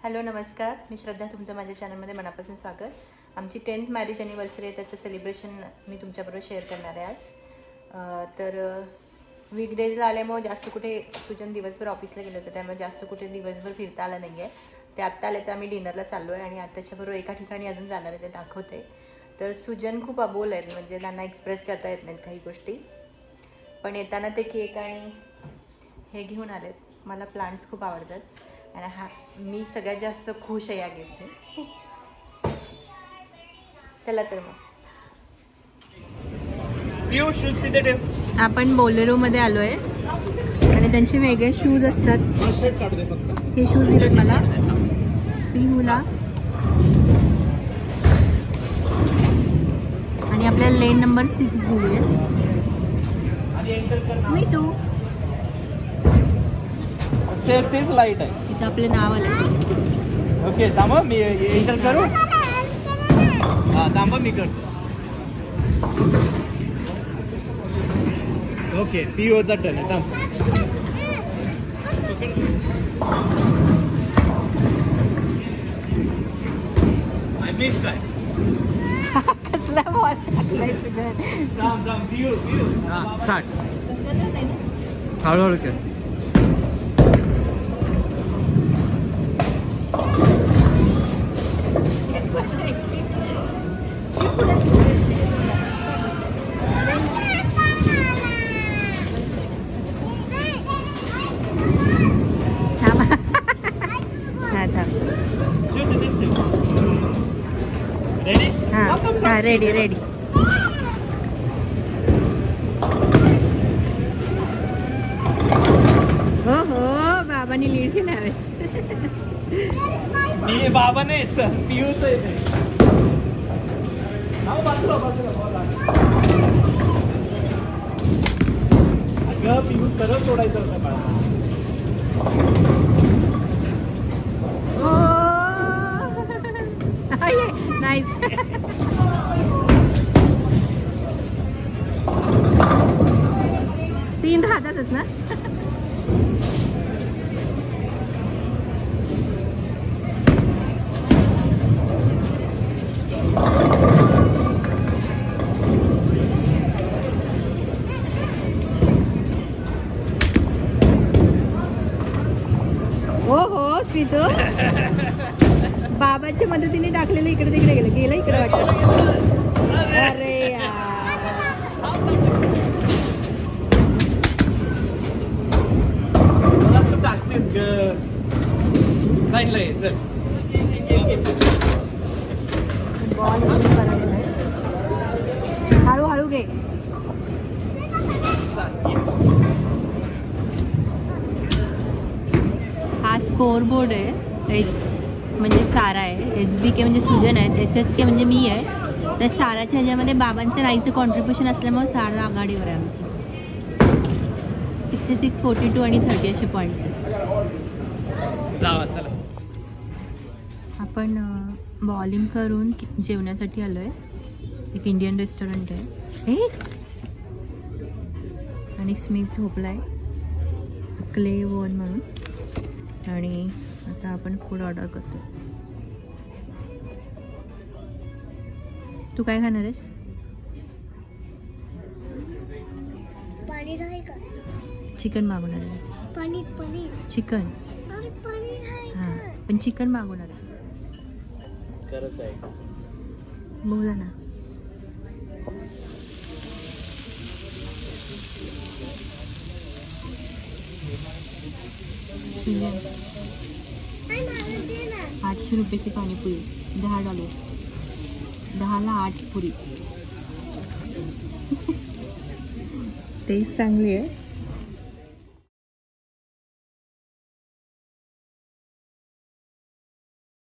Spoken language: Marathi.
हॅलो नमस्कार, मी श्रद्धा. तुमचं माझ्या चॅनलमध्ये मनापासून स्वागत. आमची 10th मॅरेज ॲनिव्हर्सरी आहे, त्याचं सेलिब्रेशन मी तुमच्याबरोबर शेअर करणार आहे आज. तर वीकडेजला आल्यामुळे जास्त कुठे सुजन दिवसभर ऑफिसला गेलं होतं, त्यामुळे जास्त कुठे दिवसभर फिरता आलं नाही आहे. ते आत्ता आले तर आम्ही डिनरला चाललो आहे आणि आत्ताच्याबरोबर एका ठिकाणी अजून जाणार आहे, ते दाखवते. तर सुजन खूप अबोल आहेत, म्हणजे त्यांना एक्सप्रेस करता येत नाहीत काही गोष्टी. पण येताना ते केक आणि हे घेऊन आलेत. मला प्लांट्स खूप आवडतात आणि मी सगळ्यात जास्त खुश आहे या गिफ्टने. चला तर मग आपण बोलेरोमध्ये आलो आहे आणि त्यांचे वेगळे शूज असतात. हे शूज दिलेत मला पिहूला आणि आपल्याला लेन नंबर 6 दिली आहे. मी तू तेच लाईट आहे. इथं आपलं नाव आलं. ओके थांब मी एंटर करू. हा थांब मी करतो. ओके पीओचा टर्न आहे. थांब आय मिस काय कसला बॉल टाकलाय सुजन. थांब थांब पीओ हा स्टार्ट. हळूहळू कर. Ready ready. हो हो बाबांनी लीड केला. मी बाबा नाही पियूच आहे. अगं पिऊ सरळ सोडायचं होतं मला. नाईस. तीन राहतातच ना. हो हो स्मितो बाबाच्या मदतीने टाकलेलं इकडे तिकडे गेलं इकडे वाटतं. अरे मला तू टाकतेस ग. साईडला ये चल. बॉल हळूहळू घे. हा स्कोर बोर्ड आहे. म्हणजे सारा आहे. SBK म्हणजे सुजन आहे. SSK म्हणजे मी आहे. तर साराच्या ह्याच्यामध्ये बाबांचं नाहीचं कॉन्ट्रीब्युशन असल्यामुळे सारा आघाडीवर आहे आमची. 66, 42 आणि 30 असे पॉईंट्स आहेत. चला आपण बॉलिंग करून जेवण्यासाठी आलो आहे. एक इंडियन रेस्टॉरंट आहे हे. आणि स्मिथ झोपलाय क्ले वन म्हणून. आणि आता आपण फूड ऑर्डर करतो. तू काय खाणार आहेस? पनीर आहे का? चिकन मागवणार आहे. पनीर चिकन. हां पण चिकन मागवणार आहे. करत आहे. बोला ना. ₹800 पाणीपुरी. $10. 10ला 8 पुरी. टेस्ट चांगली आहे.